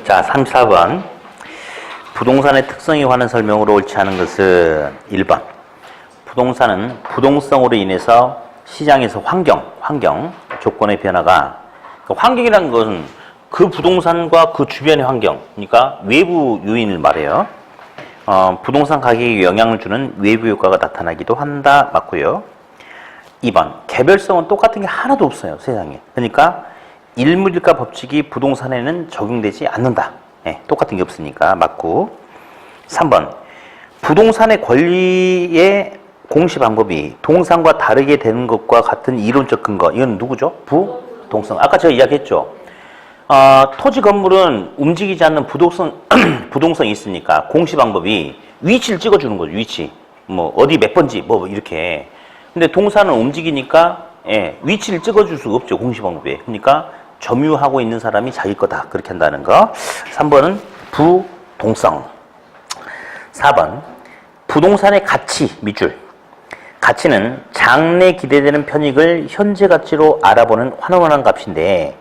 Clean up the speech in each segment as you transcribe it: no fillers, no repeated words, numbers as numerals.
자, 34번. 부동산의 특성에 관한 설명으로 옳지 않은 것은 1번. 부동산은 부동성으로 인해서 시장에서 환경, 조건의 변화가, 환경이라는 것은 그 부동산과 그 주변의 환경, 그러니까 외부 요인을 말해요. 부동산 가격에 영향을 주는 외부 효과가 나타나기도 한다. 맞고요. 2번. 개별성은 똑같은 게 하나도 없어요, 세상에. 그러니까 일물일가 법칙이 부동산에는 적용되지 않는다. 네, 똑같은 게 없으니까 맞고. 3번. 부동산의 권리의 공시 방법이 동산과 다르게 되는 것과 같은 이론적 근거. 이건 누구죠? 부동성. 아까 제가 이야기했죠. 토지 건물은 움직이지 않는 부동성이 있으니까 공시 방법이 위치를 찍어주는 거죠. 위치. 뭐 어디 몇 번지 뭐 이렇게. 근데 동산은 움직이니까 위치를 찍어줄 수가 없죠. 공시 방법에. 그러니까 점유하고 있는 사람이 자기 거다. 그렇게 한다는 거. 3번은 부동성. 4번. 부동산의 가치, 밑줄. 가치는 장래 기대되는 편익을 현재 가치로 알아보는 환원한 값인데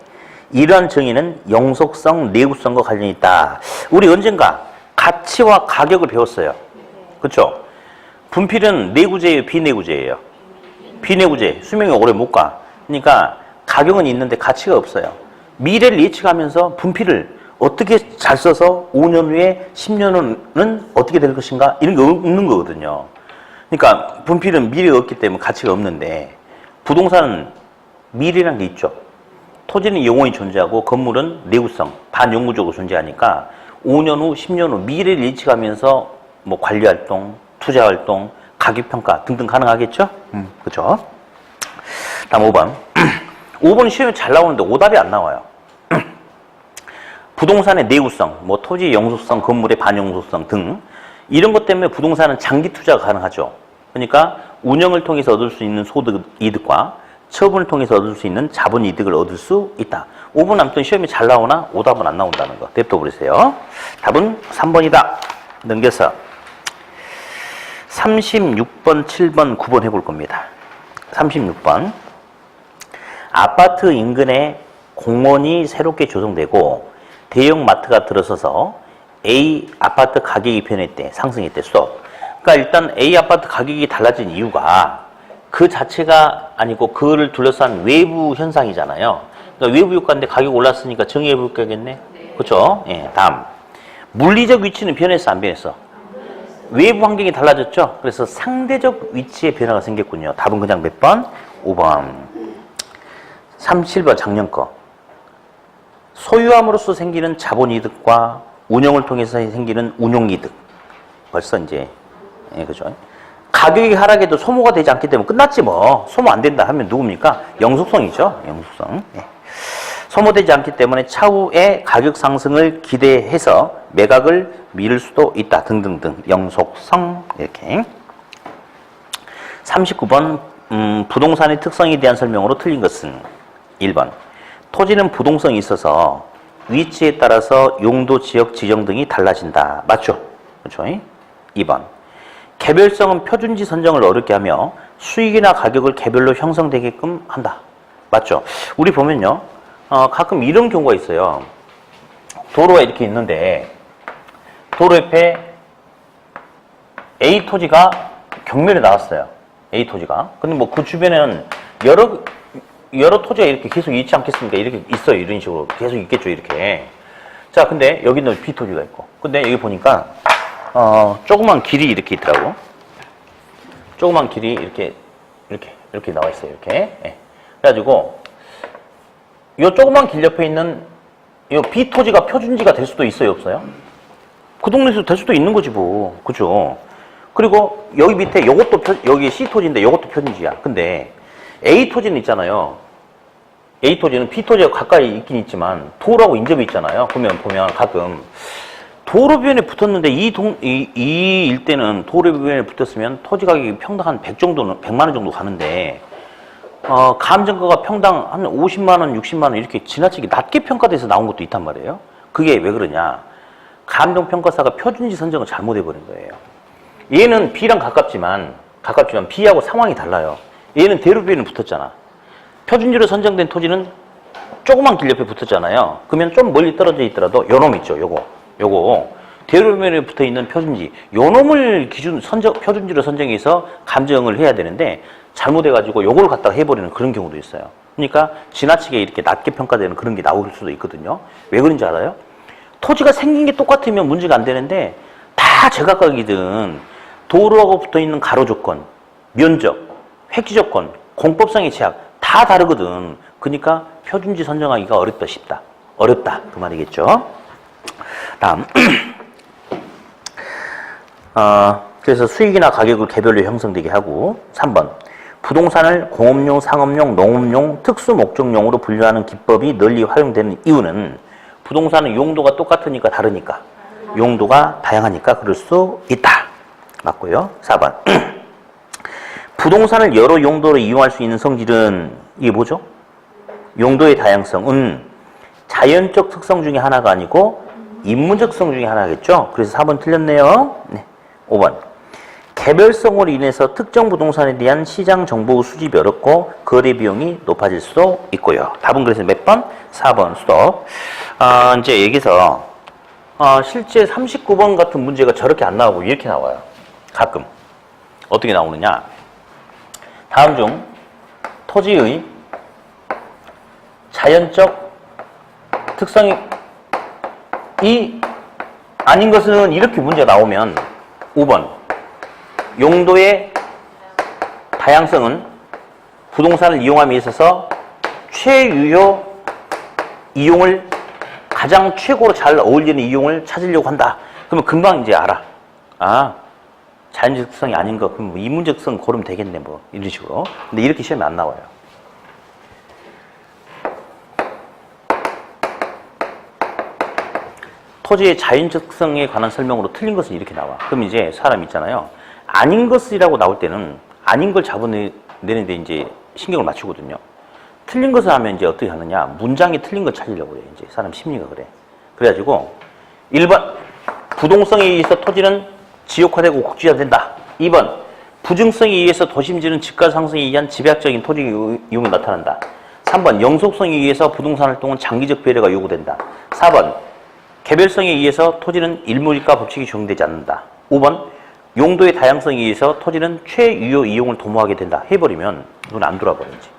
이러한 정의는 영속성, 내구성과 관련이 있다. 우리 언젠가 가치와 가격을 배웠어요. 그렇죠? 분필은 내구재예요, 비내구재예요? 비내구재. 수명이 오래 못 가. 그러니까 가격은 있는데 가치가 없어요. 미래를 예측하면서 분필을 어떻게 잘 써서 5년 후에 10년 후는 어떻게 될 것인가 이런 게 없는 거거든요. 그러니까 분필은 미래가 없기 때문에 가치가 없는데 부동산은 미래라는 게 있죠. 토지는 영원히 존재하고 건물은 내구성, 반영구적으로 존재하니까 5년 후, 10년 후 미래를 예측하면서 뭐 관리활동, 투자활동, 가격평가 등등 가능하겠죠? 그죠? 다음 5번. 5번 시험에 잘 나오는데 오답이 안 나와요. 부동산의 내구성, 뭐 토지의 영속성, 건물의 반영속성 등 이런 것 때문에 부동산은 장기 투자가 가능하죠. 그러니까 운영을 통해서 얻을 수 있는 소득 이득과 처분을 통해서 얻을 수 있는 자본 이득을 얻을 수 있다. 5번 아무튼 시험에 잘 나오나 오답은 안 나온다는 거. 냅둬 버리세요. 답은 3번이다. 넘겨서 36번, 7번, 9번 해볼 겁니다. 36번. 아파트 인근에 공원이 새롭게 조성되고 대형 마트가 들어서서 A 아파트 가격이 변했대, 상승했대, 수업. 그러니까 일단 A 아파트 가격이 달라진 이유가 그 자체가 아니고 그를 둘러싼 외부 현상이잖아요. 그러니까 외부 효과인데 가격 올랐으니까 정의해볼 효과겠네. 그렇죠? 예, 다음. 물리적 위치는 변했어, 안 변했어? 외부 환경이 달라졌죠? 그래서 상대적 위치에 변화가 생겼군요. 답은 그냥 몇 번? 5번. 37번 작년 거. 소유함으로써 생기는 자본이득과 운영을 통해서 생기는 운용이득. 벌써 이제, 예, 그죠? 가격이 하락해도 소모가 되지 않기 때문에 끝났지 뭐. 소모 안 된다 하면 누굽니까? 영속성이죠. 영속성. 예. 소모되지 않기 때문에 차후에 가격 상승을 기대해서 매각을 미룰 수도 있다. 등등등. 영속성. 이렇게. 39번. 부동산의 특성에 대한 설명으로 틀린 것은 1번. 토지는 부동성이 있어서 위치에 따라서 용도, 지역, 지정 등이 달라진다. 맞죠? 그렇죠? 2번. 개별성은 표준지 선정을 어렵게 하며 수익이나 가격을 개별로 형성되게끔 한다. 맞죠? 우리 보면요. 가끔 이런 경우가 있어요. 도로가 이렇게 있는데 도로 옆에 A 토지가 경매에 나왔어요. A 토지가. 근데 뭐 그 주변에는 여러 토지가 이렇게 계속 있지 않겠습니까? 이렇게 있어요. 이런 식으로. 계속 있겠죠. 이렇게. 자, 근데 여기는 B 토지가 있고. 근데 여기 보니까, 조그만 길이 이렇게 있더라고. 조그만 길이 이렇게 나와 있어요. 이렇게. 예. 그래가지고, 요 조그만 길 옆에 있는 요 B 토지가 표준지가 될 수도 있어요. 없어요? 그 동네에서 될 수도 있는 거지 뭐. 그죠? 그리고 여기 밑에 여기 C 토지인데 요것도 표준지야. 근데, A 토지는 있잖아요. A 토지는 B 토지가 가까이 있긴 있지만 도로하고 인접이 있잖아요. 보면 가끔 도로변에 붙었는데 이 일대는 도로변에 붙었으면 토지 가격이 평당 한 100만 원 정도 가는데 감정가가 평당 한 50만 원, 60만 원 이렇게 지나치게 낮게 평가돼서 나온 것도 있단 말이에요. 그게 왜 그러냐? 감정평가사가 표준지 선정을 잘못해버린 거예요. 얘는 B랑 가깝지만 B하고 상황이 달라요. 얘는 대로변에 붙었잖아. 표준지로 선정된 토지는 조그만 길 옆에 붙었잖아요. 그러면 좀 멀리 떨어져 있더라도 요 놈 있죠. 요거 대로면에 붙어 있는 표준지, 요 놈을 표준지로 선정해서 감정을 해야 되는데 잘못해가지고 요걸 갖다가 해버리는 그런 경우도 있어요. 그러니까 지나치게 이렇게 낮게 평가되는 그런 게 나올 수도 있거든요. 왜 그런지 알아요? 토지가 생긴 게 똑같으면 문제가 안 되는데 다 제각각이든 도로하고 붙어 있는 가로 조건, 면적, 획지 조건, 공법상의 제약 다 다르거든. 그러니까 표준지 선정하기가 어렵다 싶다. 어렵다 그 말이겠죠. 다음 그래서 수익이나 가격을 개별로 형성되게 하고 3번 부동산을 공업용, 상업용, 농업용, 특수 목적용으로 분류하는 기법이 널리 활용되는 이유는 부동산은 용도가 똑같으니까 다르니까 용도가 다양하니까 그럴 수 있다. 맞고요. 4번 부동산을 여러 용도로 이용할 수 있는 성질은 이게 뭐죠? 용도의 다양성은 자연적 특성 중에 하나가 아니고 인문적 특성 중에 하나겠죠? 그래서 4번 틀렸네요. 네. 5번 개별성으로 인해서 특정 부동산에 대한 시장 정보 수집이 어렵고 거래 비용이 높아질 수도 있고요. 답은 그래서 몇 번? 4번 스톱. 이제 여기서 실제 39번 같은 문제가 저렇게 안 나오고 이렇게 나와요. 가끔. 어떻게 나오느냐. 다음 중 토지의 자연적 특성이 아닌 것은 이렇게 문제가 나오면 5번 용도의 다양성은 부동산을 이용함에 있어서 최유효 이용을 가장 최고로 잘 어울리는 이용을 찾으려고 한다. 그러면 금방 이제 알아. 자연적 특성이 아닌 거 그럼 인문적 특성 고르면 되겠네 뭐 이런 식으로. 근데 이렇게 시험에 안 나와요. 토지의 자연적 특성에 관한 설명으로 틀린 것은 이렇게 나와. 그럼 이제 사람 있잖아요. 아닌 것이라고 나올 때는 아닌 걸 잡아내는데 이제 신경을 맞추거든요. 틀린 것을 하면 이제 어떻게 하느냐. 문장이 틀린 걸 찾으려고 그래. 이제 사람 심리가 그래. 그래가지고 1번 부동성에 의해서 토지는 지역화되고 국지화된다. 2번 부증성에 의해서 도심지는 집가 상승에 의한 집약적인 토지 이용이 나타난다. 3번 영속성에 의해서 부동산 활동은 장기적 배려가 요구된다. 4번 개별성에 의해서 토지는 일몰입가 법칙이 적용되지 않는다. 5번 용도의 다양성에 의해서 토지는 최유효 이용을 도모하게 된다. 해버리면 눈 안 돌아버리지.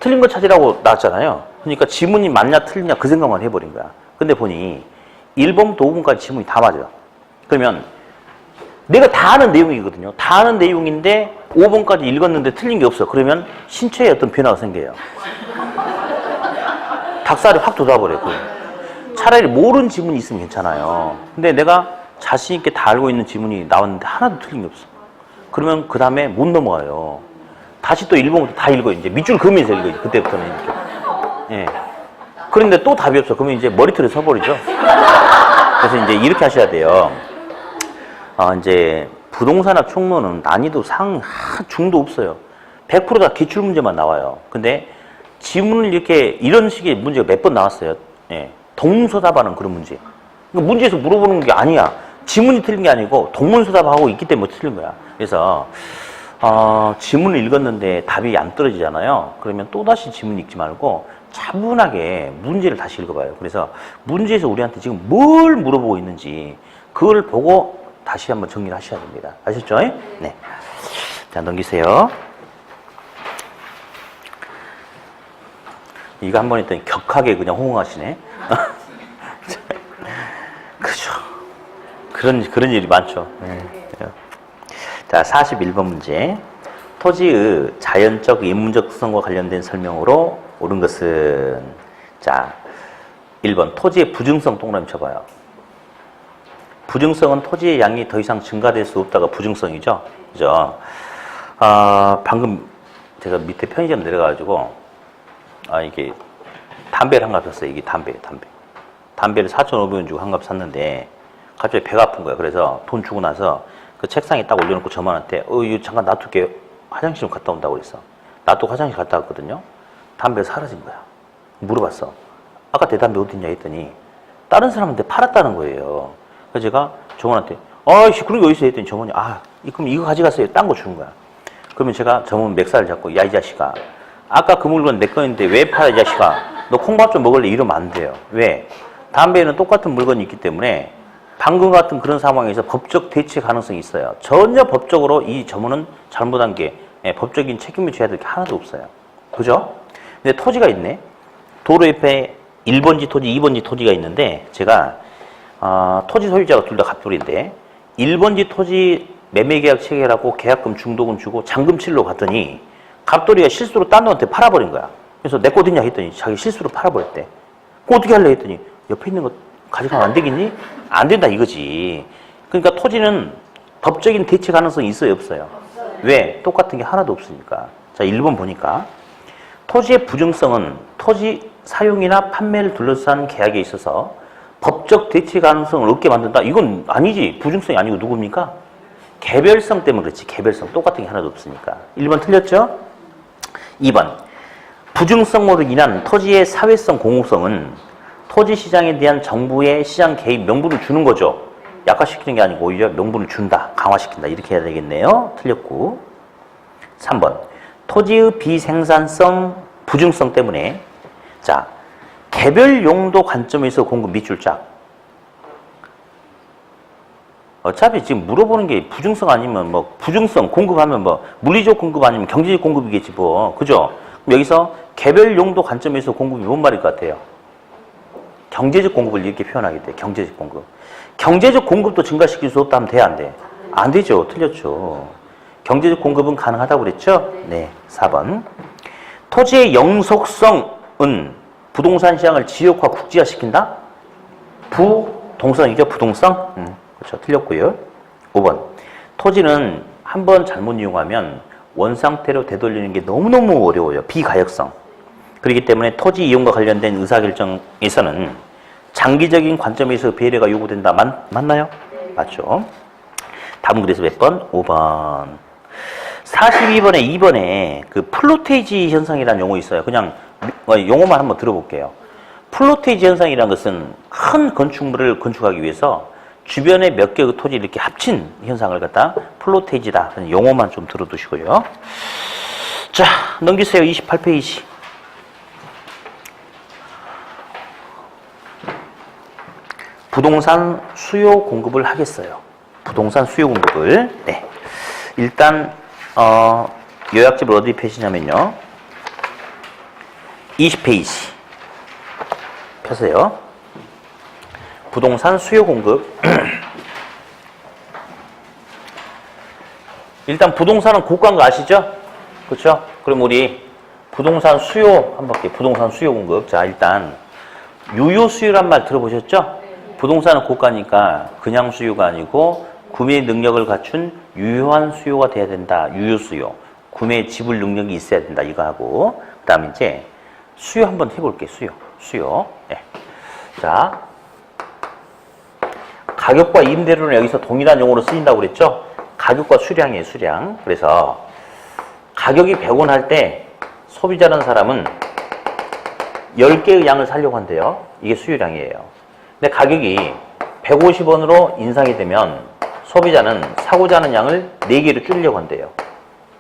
틀린 거 찾으라고 나왔잖아요. 그러니까 지문이 맞냐 틀리냐 그 생각만 해버린 거야. 근데 보니 1번부터 5번까지 지문이 다 맞아요. 그러면 내가 다 아는 내용이거든요. 다 아는 내용인데 5번까지 읽었는데 틀린 게 없어. 그러면 신체에 어떤 변화가 생겨요. 닭살이 확 돋아버려요. 차라리 모르는 지문이 있으면 괜찮아요. 근데 내가 자신 있게 다 알고 있는 지문이 나왔는데 하나도 틀린 게 없어. 그러면 그 다음에 못 넘어가요. 다시 또 1번부터 다 읽어요. 이제 밑줄 그으면서 읽어요. 그때부터는 이렇게. 예. 그런데 또 답이 없어. 그러면 이제 머리털에 서버리죠. 그래서 이제 이렇게 하셔야 돼요. 이제 부동산학 총론은 난이도 중도 없어요. 100% 다 기출문제만 나와요. 근데 지문을 이런 식의 문제가 몇 번 나왔어요. 예. 동문서답하는 그런 문제. 그러니까 문제에서 물어보는 게 아니야. 지문이 틀린 게 아니고 동문서답하고 있기 때문에 틀린 거야. 그래서 지문을 읽었는데 답이 안 떨어지잖아요. 그러면 또다시 지문 읽지 말고 차분하게 문제를 다시 읽어봐요. 그래서 문제에서 우리한테 지금 뭘 물어보고 있는지 그걸 보고 다시 한번 정리를 하셔야 됩니다. 아셨죠? 네. 자, 넘기세요. 이거 한 번 했더니 격하게 그냥 호응하시네. 그죠. 그런 일이 많죠. 네. 자, 41번 문제. 토지의 자연적, 인문적 특성과 관련된 설명으로 옳은 것은, 자, 1번. 토지의 부증성 동그라미 쳐봐요. 부증성은 토지의 양이 더 이상 증가될 수 없다가 부증성이죠. 그죠? 방금 제가 밑에 편의점 내려가가지고, 이게 담배를 한 갑 샀어요. 이게 담배를 4,500원 주고 한 갑 샀는데, 갑자기 배가 아픈 거야. 그래서 돈 주고 나서 그 책상에 딱 올려놓고 저만한테, 이거 잠깐 놔둘게. 화장실 좀 갔다 온다고 그랬어. 놔두고 화장실 갔다 왔거든요. 담배가 사라진 거야. 물어봤어. 아까 내 담배 어딨냐 했더니, 다른 사람한테 팔았다는 거예요. 그래서 제가 점원한테, 그런 게 어딨어 했더니 점원이, 그럼 이거 가져갔어요. 딴 거 주는 거야. 그러면 제가 점원 맥살을 잡고, 야, 이 자식아. 아까 그 물건 내 거였는데 왜 팔아, 이 자식아. 너 콩밥 좀 먹을래? 이러면 안 돼요. 왜? 담배에는 똑같은 물건이 있기 때문에 방금 같은 그런 상황에서 법적 대치 가능성이 있어요. 전혀 법적으로 이 점원은 잘못한 게 법적인 책임을 져야 될 게 하나도 없어요. 그죠? 근데 토지가 있네. 도로 옆에 1번지 토지, 2번지 토지가 있는데 제가 토지 소유자가 둘 다 갑돌인데 1번지 토지 매매계약 체결하고 계약금 중도금 주고 잔금칠로 갔더니 갑돌이가 실수로 딴 놈한테 팔아버린 거야. 그래서 내 거 어딨냐 했더니 자기 실수로 팔아버렸대. 그거 어떻게 할래 했더니 옆에 있는 거 가져가면 안 되겠니? 안 된다 이거지. 그러니까 토지는 법적인 대체 가능성이 있어요 없어요? 왜? 똑같은 게 하나도 없으니까. 자 1번 보니까 토지의 부증성은 토지 사용이나 판매를 둘러싼 계약에 있어서 법적 대체 가능성을 얻게 만든다. 이건 아니지. 부증성이 아니고 누굽니까? 개별성 때문에 그렇지. 개별성. 똑같은 게 하나도 없으니까. 1번 틀렸죠? 2번. 부증성으로 인한 토지의 사회성 공호성은 토지 시장에 대한 정부의 시장 개입 명분을 주는 거죠. 약화시키는 게 아니고 오히려 명분을 준다. 강화시킨다. 이렇게 해야 되겠네요. 틀렸고. 3번. 토지의 비생산성, 부증성 때문에 자, 개별 용도 관점에서 공급 밑줄짝. 어차피 지금 물어보는 게 부증성 아니면 뭐 부증성 공급하면 뭐 물리적 공급 아니면 경제적 공급이겠지 뭐. 그죠? 그럼 여기서 개별 용도 관점에서 공급이 뭔 말일 것 같아요? 경제적 공급을 이렇게 표현하게 돼. 경제적 공급. 경제적 공급도 증가시킬 수 없다 하면 돼, 안 돼? 안 되죠. 틀렸죠. 경제적 공급은 가능하다고 그랬죠? 네. 4번. 토지의 영속성은 부동산 시장을 지역화, 국지화시킨다? 부동성이죠. 부동성? 그렇죠. 틀렸고요. 5번. 토지는 한번 잘못 이용하면 원상태로 되돌리는 게 너무너무 어려워요. 비가역성. 그렇기 때문에 토지 이용과 관련된 의사결정에서는 장기적인 관점에서 배려가 요구된다. 맞나요? 네. 맞죠. 답은 그래서 몇 번? 5번. 42번에 2번에 그 플로테이지 현상이라는 용어 있어요. 그냥 용어만 한번 들어볼게요. 플로테이지 현상이라는 것은 큰 건축물을 건축하기 위해서 주변에 몇 개의 토지를 이렇게 합친 현상을 갖다 플로테이지다. 용어만 좀 들어두시고요. 자, 넘기세요. 28페이지. 부동산 수요 공급을 하겠어요. 부동산 수요 공급을. 네. 일단 요약집을 어디 펴시냐면요. 20페이지 펴세요. 부동산 수요 공급. 일단 부동산은 고가인 거 아시죠? 그렇죠? 그럼 우리 부동산 수요 한번 볼게요. 부동산 수요 공급. 자, 일단 유효 수요란 말 들어보셨죠? 부동산은 고가니까 그냥 수요가 아니고 구매 능력을 갖춘 유효한 수요가 돼야 된다. 유효 수요. 구매 지불 능력이 있어야 된다. 이거 하고. 그 다음에 이제 수요 한번 해볼게요. 수요. 네. 자, 가격과 임대료는 여기서 동일한 용어로 쓰인다고 그랬죠? 가격과 수량이에요. 수량. 그래서 가격이 100원 할 때 소비자라는 사람은 10개의 양을 사려고 한대요. 이게 수요량이에요. 근데 가격이 150원으로 인상이 되면 소비자는 사고자 하는 양을 4개로 줄이려고 한대요.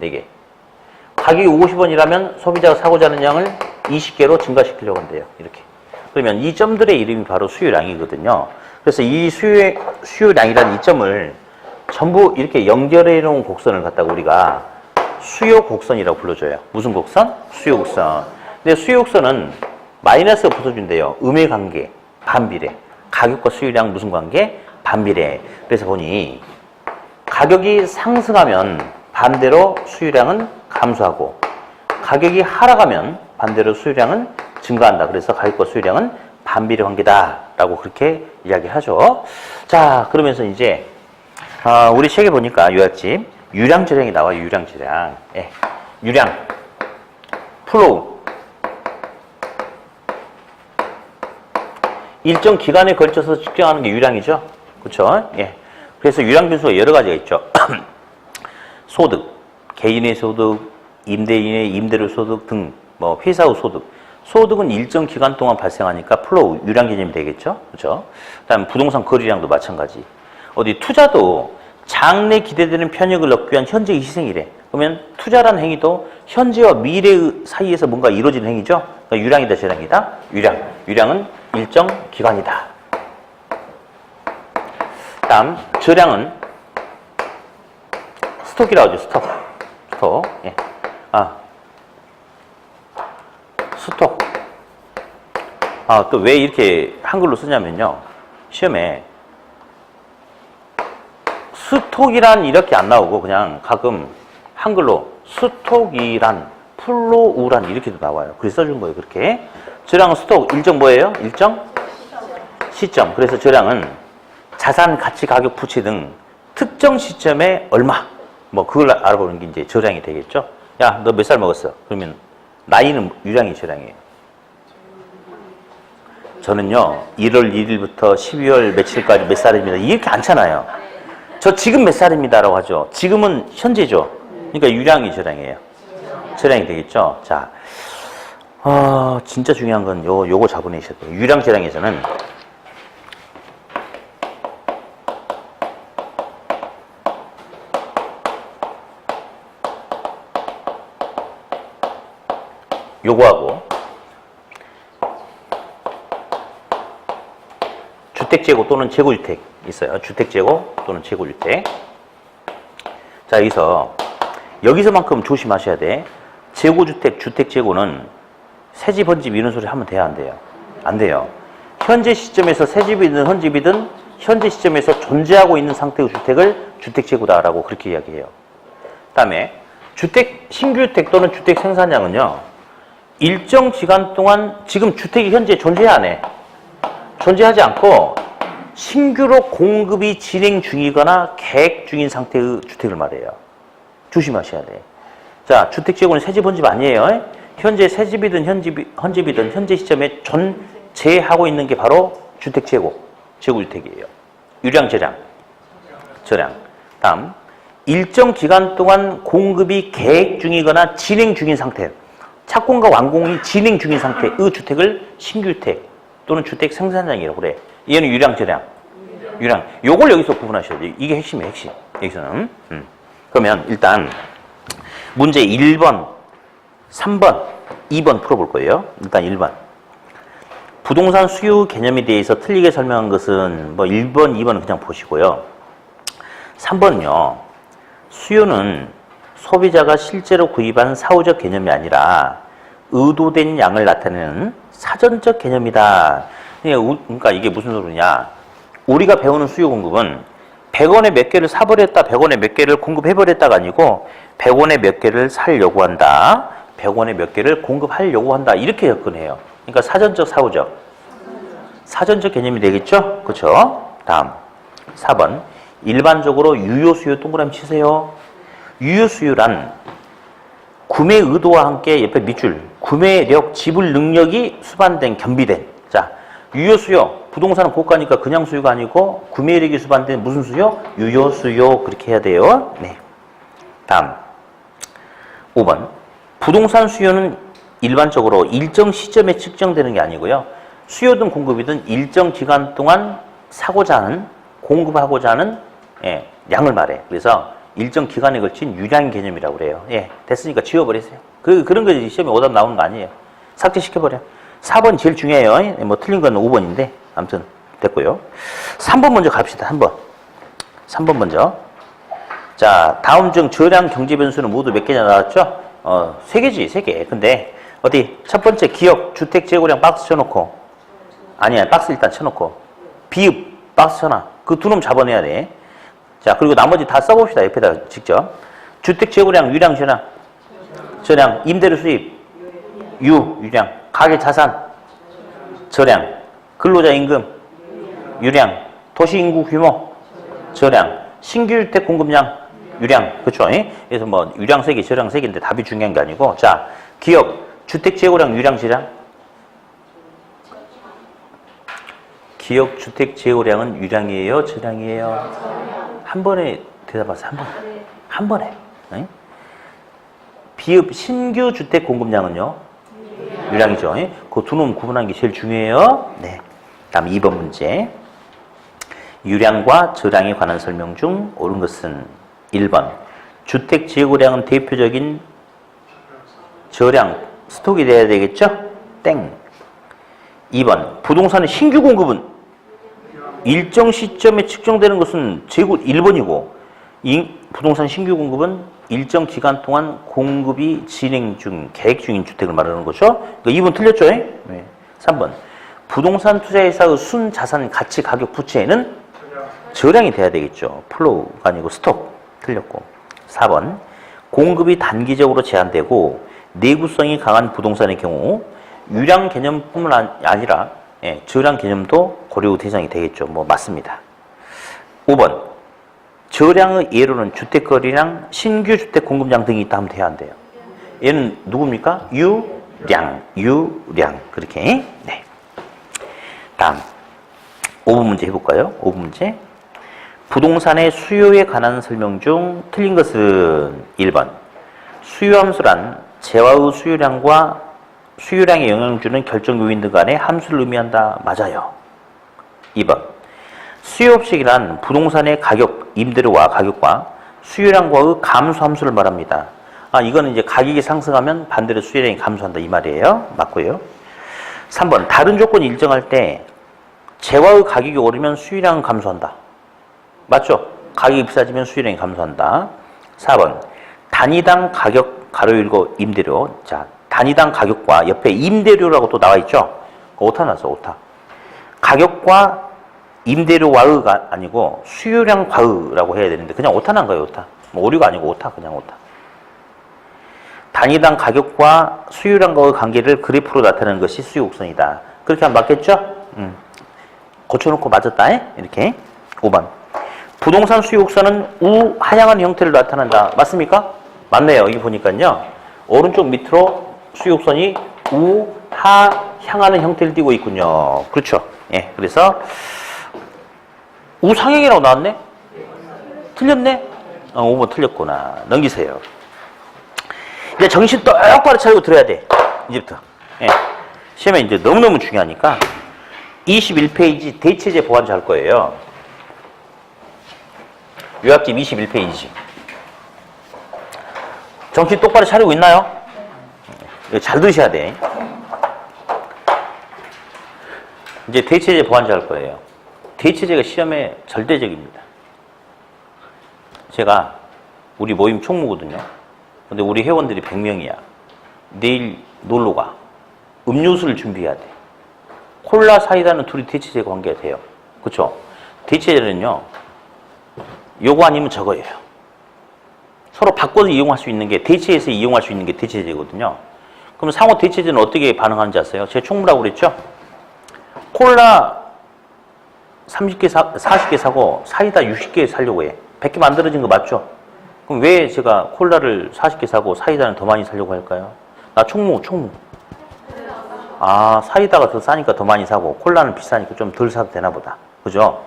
4개. 가격이 50원이라면 소비자가 사고자 하는 양을 20개로 증가시키려고 한대요. 이렇게. 그러면 이 점들의 이름이 바로 수요량이거든요. 그래서 이 수요량이라는 이 점을 전부 이렇게 연결해 놓은 곡선을 갖다가 우리가 수요 곡선이라고 불러줘요. 무슨 곡선? 수요 곡선. 근데 수요 곡선은 마이너스가 붙어준대요. 음의 관계, 반비례. 가격과 수요량 무슨 관계? 반비례. 그래서 보니 가격이 상승하면 반대로 수요량은 감소하고 가격이 하락하면 반대로 수요량은 증가한다. 그래서 가격과 수요량은 반비례 관계다라고 그렇게 이야기하죠. 자, 그러면서 이제 우리 책에 보니까 요약집 유량재량이 나와요. 유량재량. 예. 유량. 플로우. 일정 기간에 걸쳐서 측정하는 게 유량이죠. 그렇죠? 예. 그래서 유량 변수가 여러 가지가 있죠. 소득, 개인의 소득, 임대인의 임대료 소득 등 뭐 회사의 소득. 소득은 일정 기간 동안 발생하니까 플로우 유량 개념이 되겠죠. 그렇죠? 그다음에 부동산 거래량도 마찬가지. 어디 투자도 장래 기대되는 편익을 얻기 위한 현재의 희생이래. 그러면 투자라는 행위도 현재와 미래 사이에서 뭔가 이루어지는 행위죠. 그러니까 유량이다, 저량이다? 유량. 유량은 일정 기간이다. 다음, 저량은 스톡이라고 하죠, 스톡. 스톡. 예. 스톡. 또 왜 이렇게 한글로 쓰냐면요. 시험에 스톡이란 이렇게 안 나오고 그냥 가끔 한글로 스톡이란 플로우란 이렇게도 나와요. 그래서 써준 거예요. 그렇게. 저량은 스톡 일정 뭐예요? 일정 시점. 그래서 저량은 자산, 가치, 가격, 부채 등 특정 시점에 얼마. 뭐 그걸 알아보는 게 이제 저량이 되겠죠. 야, 너 몇 살 먹었어? 그러면 나이는 유량이 저량이에요. 저는요 1월 1일부터 12월 며칠까지 몇 살입니다. 이렇게 않잖아요. 저 지금 몇 살입니다라고 하죠. 지금은 현재죠. 그러니까 유량이 저량이에요. 저량이 되겠죠. 자, 진짜 중요한 건 요거 잡아내셔야 돼요. 유량 저량에서는 요거하고 주택재고 또는 재고주택 있어요. 주택재고 또는 재고주택. 자, 여기서만큼 조심하셔야 돼. 재고주택, 주택재고는 새집, 헌집 이런 소리 하면 돼요, 안 돼요? 안 돼요. 현재 시점에서 새집이든 헌집이든 현재 시점에서 존재하고 있는 상태의 주택을 주택재고다라고 그렇게 이야기해요. 그 다음에 신규주택 또는 주택 생산량은요, 일정 기간 동안 지금 주택이 현재 존재 안 해. 존재하지 않고 신규로 공급이 진행 중이거나 계획 중인 상태의 주택을 말해요. 조심하셔야 돼. 자, 주택재고는 새집, 헌집 아니에요. 현재 새집이든 헌집이든 현재 시점에 존재하고 있는 게 바로 주택재고, 재고주택이에요. 유량, 저량. 다음, 일정 기간 동안 공급이 계획 중이거나 진행 중인 상태. 착공과 완공이 진행 중인 상태의 주택을 신규주택 또는 주택 생산량이라고 그래. 얘는 유량, 저량. 유량. 요걸 여기서 구분하셔야 돼요. 이게 핵심이에요, 핵심. 여기서는. 그러면 일단 문제 1번, 3번, 2번 풀어볼 거예요. 일단 1번. 부동산 수요 개념에 대해서 틀리게 설명한 것은 뭐 1번, 2번은 그냥 보시고요. 3번은요. 수요는 소비자가 실제로 구입한 사후적 개념이 아니라 의도된 양을 나타내는 사전적 개념이다. 그러니까 이게 무슨 소리냐. 우리가 배우는 수요 공급은 100원에 몇 개를 사버렸다, 100원에 몇 개를 공급해버렸다가 아니고 100원에 몇 개를 살 요구한다, 100원에 몇 개를 공급할 요구한다. 이렇게 접근해요. 그러니까 사전적, 사후적. 사전적 개념이 되겠죠? 그렇죠? 다음 4번. 일반적으로 유효수요 동그라미 치세요. 유효수요란 구매 의도와 함께 옆에 밑줄 구매력, 지불 능력이 수반된, 겸비된. 자, 유효수요. 부동산은 고가니까 그냥 수요가 아니고 구매력이 수반된 무슨 수요? 유효수요. 그렇게 해야 돼요. 네. 다음 5번. 부동산 수요는 일반적으로 일정 시점에 측정되는 게 아니고요. 수요든 공급이든 일정 기간 동안 사고자 하는, 공급하고자 하는 양을 말해. 그래서 일정 기간에 걸친 유량 개념이라고 그래요. 예, 됐으니까 지워버리세요. 그런 거 시험에 오답 나오는 거 아니에요. 삭제시켜버려. 4번 제일 중요해요. 뭐 틀린 건 5번인데 아무튼 됐고요. 3번 먼저 갑시다. 3번 먼저. 자, 다음 중 저량 경제 변수는 모두 몇 개냐 나왔죠? 3개지, 3개. 근데 어디 첫 번째 기업 주택 재고량 박스 쳐놓고, 아니야, 박스 일단 쳐놓고, 비읍 박스 쳐놔. 그 두 놈 잡아내야 돼. 자, 그리고 나머지 다 써봅시다. 옆에다 직접. 주택 재고량, 유량, 저량, 임대료 수입, 유량, 가계 자산, 저량, 근로자 임금, 유량, 도시 인구 규모, 저량, 신규 주택 공급량, 유량. 그렇죠? 그래서 뭐 유량 3개, 저량 3개인데 답이 중요한 게 아니고, 자, 기업 주택 재고량, 유량, 저량. 기업 주택 재고량은 유량이에요, 저량이에요? 한 번에 대답하세요. 한 번에. 네? 비읍 신규 주택 공급량은요? 유량이죠. 그 두 놈 구분하는 게 제일 중요해요. 네. 다음 2번 문제. 유량과 저량에 관한 설명 중 옳은 것은 1번. 주택 재고량은 대표적인 저량, 스톡이 돼야 되겠죠? 땡. 2번 부동산의 신규 공급은 일정 시점에 측정되는 것은 재고 1번이고 부동산 신규 공급은 일정 기간 동안 공급이 진행 중, 계획 중인 주택을 말하는 거죠. 그러니까 2번 틀렸죠? 네. 3번 부동산 투자회사의 순자산 가치 가격 부채에는 저량이 돼야 되겠죠. 플로우가 아니고 스톡. 틀렸고. 4번 공급이 단기적으로 제한되고 내구성이 강한 부동산의 경우 유량 개념뿐만 아니라 저량 개념도 고려 대상이 되겠죠. 뭐 맞습니다. 5번 저량의 예로는 주택거리량, 신규 주택 공급량 등이 있다 하면 돼야 안 돼요. 얘는 누굽니까? 유량. 그렇게. 네. 다음 5번 문제 해볼까요? 5번 문제. 부동산의 수요에 관한 설명 중 틀린 것은 1번 수요함수란 재화의 수요량에 영향을 주는 결정 요인 등 간의 함수를 의미한다. 맞아요. 2번 수요업식이란 부동산의 가격, 임대료와 가격과 수요량과의 감소 함수를 말합니다. 이거는 이제 가격이 상승하면 반대로 수요량이 감소한다 이 말이에요. 맞고요. 3번 다른 조건이 일정할 때 재화의 가격이 오르면 수요량은 감소한다. 맞죠? 가격이 비싸지면 수요량이 감소한다. 4번 단위당 가격 가로 열고 임대료. 자, 단위당 가격과 옆에 임대료라고 또 나와 있죠? 오타 나서 오타. 가격과 임대료와의가 아니고 수요량과의라고 해야 되는데 그냥 오타 난 거예요. 오타. 뭐 오류가 아니고 오타. 그냥 오타. 단위당 가격과 수요량과의 관계를 그래프로 나타내는 것이 수요 곡선이다. 그렇게 하면 맞겠죠? 고쳐놓고 맞았다. 이렇게. 5번 부동산 수요 곡선은 우하향한 형태를 나타낸다. 맞습니까? 맞네요. 여기 보니까요. 오른쪽 밑으로 수요 곡선이 우하향하는 형태를 띠고 있군요. 그렇죠? 예. 그래서 우상향이라고 나왔네? 틀렸네? 5번 틀렸구나. 넘기세요. 이제 정신 똑바로 차리고 들어야 돼. 이제부터. 예. 시험에 이제 너무너무 중요하니까 21페이지 대체제 보완자 할 거예요. 요약집 21페이지. 정신 똑바로 차리고 있나요? 잘 들으셔야 돼. 이제 대체제 보완자 할 거예요. 대체제가 시험에 절대적입니다. 제가 우리 모임 총무거든요. 근데 우리 회원들이 100명이야. 내일 놀러가. 음료수를 준비해야 돼. 콜라, 사이다는 둘이 대체제 관계가 돼요. 그쵸? 대체제는요. 요거 아니면 저거예요. 서로 바꿔서 이용할 수 있는 게 대체해서 이용할 수 있는 게 대체제거든요. 그럼 상호 대체제는 어떻게 반응하는지 아세요? 제가 총무라고 그랬죠? 콜라 30개 40개 사고 사이다 60개 사려고 해. 100개 만들어진 거 맞죠? 그럼 왜 제가 콜라를 40개 사고 사이다는 더 많이 사려고 할까요? 나 총무. 사이다가 더 싸니까 더 많이 사고 콜라는 비싸니까 좀 덜 사도 되나 보다. 그죠?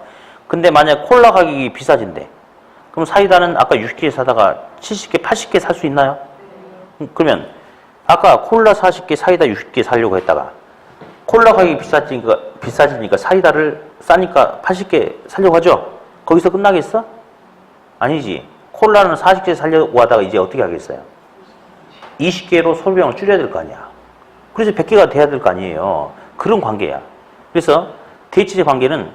근데 만약 콜라 가격이 비싸진대. 그럼 사이다는 아까 60개 사다가 70개, 80개 살 수 있나요? 그러면 아까 콜라 40개, 사이다 60개 사려고 했다가 콜라 가격이 비싸지니까 사이다를 싸니까 80개 사려고 하죠? 거기서 끝나겠어? 아니지. 콜라는 40개 사려고 하다가 이제 어떻게 하겠어요? 20개로 소비량을 줄여야 될 거 아니야. 그래서 100개가 돼야 될 거 아니에요. 그런 관계야. 그래서 대체제 관계는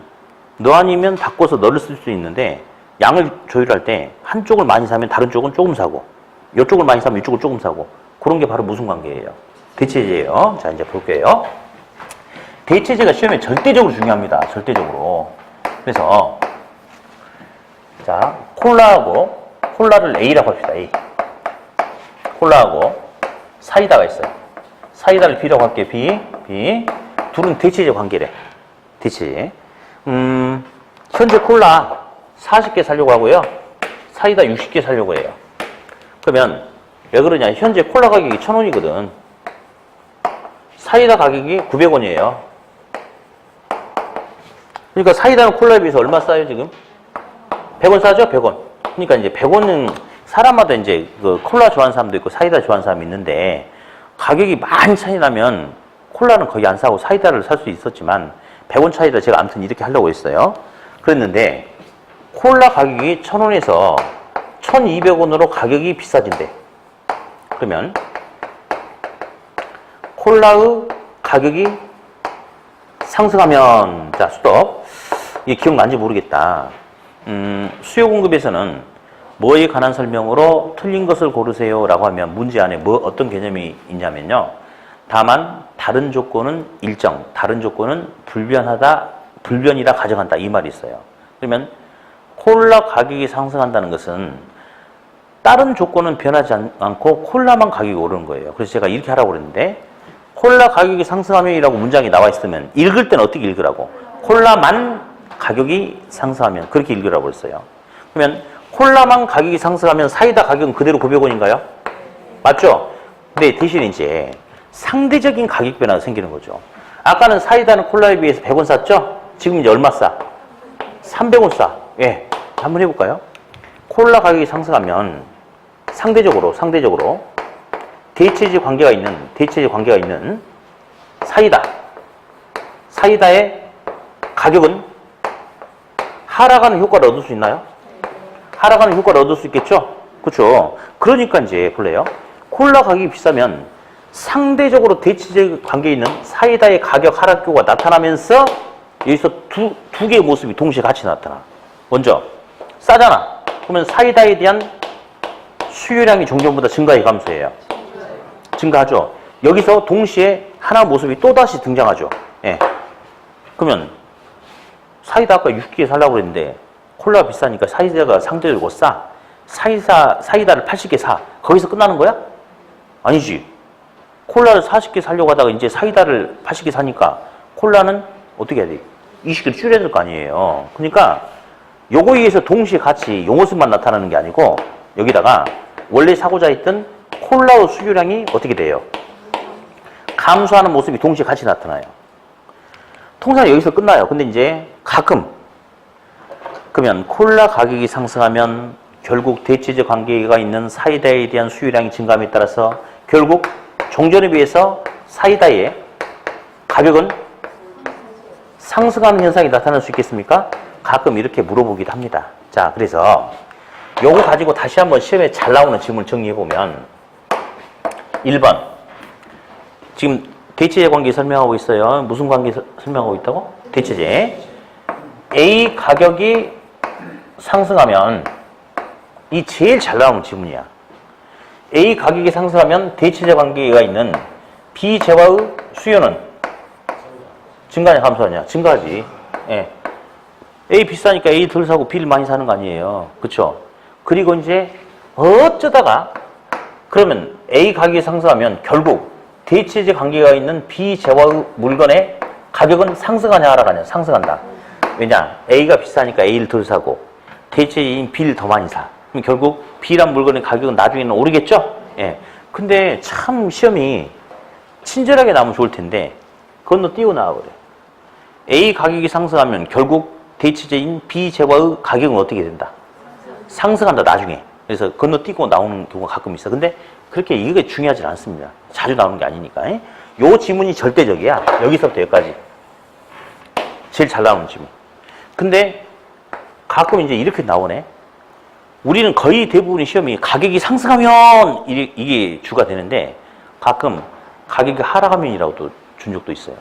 너 아니면 바꿔서 너를 쓸 수 있는데 양을 조율할 때 한쪽을 많이 사면 다른 쪽은 조금 사고 이쪽을 많이 사면 이쪽을 조금 사고 그런 게 바로 무슨 관계예요? 대체제예요. 자, 이제 볼게요. 대체제가 시험에 절대적으로 중요합니다. 절대적으로. 그래서 자, 콜라를 A라고 합시다. A. 콜라하고 사이다가 있어요. 사이다를 B라고 할게. B. 둘은 대체제 관계래. 대체제. 현재 콜라 40개 사려고 하고요. 사이다 60개 사려고 해요. 그러면 왜 그러냐? 현재 콜라 가격이 1,000원이거든. 사이다 가격이 900원이에요. 그러니까 사이다는 콜라에 비해서 얼마 싸요, 지금? 100원 싸죠? 100원. 그러니까 이제 100원은 사람마다 이제 그 콜라 좋아하는 사람도 있고 사이다 좋아하는 사람이 있는데 가격이 많이 차이 나면 콜라는 거의 안 사고 사이다를 살 수 있었지만 100원 차이다 제가 아무튼 이렇게 하려고 했어요. 그랬는데 콜라 가격이 1,000원에서 1,200원으로 가격이 비싸진대. 그러면 콜라의 가격이 상승하면, 자, 스톱. 이게 기억나는지 모르겠다. 수요 공급에서는 뭐에 관한 설명으로 틀린 것을 고르세요 라고 하면 문제 안에 어떤 개념이 있냐면요. 다만, 다른 조건은 일정, 다른 조건은 불변이라 가정한다. 이 말이 있어요. 그러면 콜라 가격이 상승한다는 것은 다른 조건은 변하지 않고 콜라만 가격이 오르는 거예요. 그래서 제가 이렇게 하라고 그랬는데 콜라 가격이 상승하면이라고 문장이 나와 있으면 읽을 때는 어떻게 읽으라고? 콜라만 가격이 상승하면 그렇게 읽으라고 했어요. 그러면 콜라만 가격이 상승하면 사이다 가격은 그대로 900원인가요? 맞죠? 근데 대신 이제 상대적인 가격 변화가 생기는 거죠. 아까는 사이다는 콜라에 비해서 100원 쌌죠? 지금 이제 얼마 싸? 300원 싸. 예, 한번 해볼까요? 콜라 가격이 상승하면 상대적으로 대체적 관계가 있는 사이다의 가격은 하락하는 효과를 얻을 수 있나요? 하락하는 효과를 얻을 수 있겠죠? 그렇죠? 그러니까 이제 볼래요? 콜라 가격이 비싸면 상대적으로 대체적 관계에 있는 사이다의 가격 하락 효과가 나타나면서 여기서 두 개의 모습이 동시에 같이 나타나. 먼저 싸잖아. 그러면 사이다에 대한 수요량이 종전보다 증가해 감소해요. 증가하죠. 여기서 동시에 하나 모습이 또다시 등장하죠. 예. 그러면 사이다 아까 60개에 살라고 그랬는데 콜라가 비싸니까 사이다가 상대적으로 싸. 사이다를 80개 사. 거기서 끝나는 거야? 아니지. 콜라를 40개 사려고 하다가 이제 사이다를 80개 사니까 콜라는 어떻게 해야 돼? 20개를 줄여야 될 거 아니에요. 그러니까 요거에 의해서 동시에 같이 요 모습만 나타나는 게 아니고 여기다가 원래 사고자 했던 콜라의 수요량이 어떻게 돼요? 감소하는 모습이 동시에 같이 나타나요. 통상 여기서 끝나요. 근데 이제 가끔 그러면 콜라 가격이 상승하면 결국 대체적 관계가 있는 사이다에 대한 수요량이 증가함에 따라서 결국 종전에 비해서 사이다의 가격은 상승하는 현상이 나타날 수 있겠습니까? 가끔 이렇게 물어보기도 합니다. 자, 그래서 요거 가지고 다시 한번 시험에 잘 나오는 질문을 정리해보면 1번 지금 대체제 관계 설명하고 있어요. 무슨 관계 설명하고 있다고? 대체제. A 가격이 상승하면 이 제일 잘 나오는 질문이야. A 가격이 상승하면 대체제 관계가 있는 B 재화의 수요는 증가하냐 감소하냐? 증가하지. 예. A 비싸니까 A 덜 사고 B를 많이 사는 거 아니에요. 그쵸? 그리고 이제 어쩌다가 그러면 A 가격이 상승하면 결국 대체제 관계가 있는 B 재화의 물건의 가격은 상승하냐 하락하냐? 상승한다. 왜냐? A가 비싸니까 A를 덜 사고 대체제인 B를 더 많이 사. 그럼 결국 B란 물건의 가격은 나중에는 오르겠죠? 예. 근데 참 시험이 친절하게 나오면 좋을 텐데 건너 띄워 나와 그래. A 가격이 상승하면 결국 대체제인 B 재화의 가격은 어떻게 된다? 상승한다 나중에. 그래서 건너뛰고 나오는 경우가 가끔 있어. 근데 그렇게 이게 중요하지 않습니다. 자주 나오는 게 아니니까. 요 지문이 절대적이야. 여기서부터 여기까지. 제일 잘 나오는 지문. 근데 가끔 이제 이렇게 나오네. 우리는 거의 대부분의 시험이 가격이 상승하면 이게 주가 되는데 가끔 가격이 하락하면이라고도 준 적도 있어요.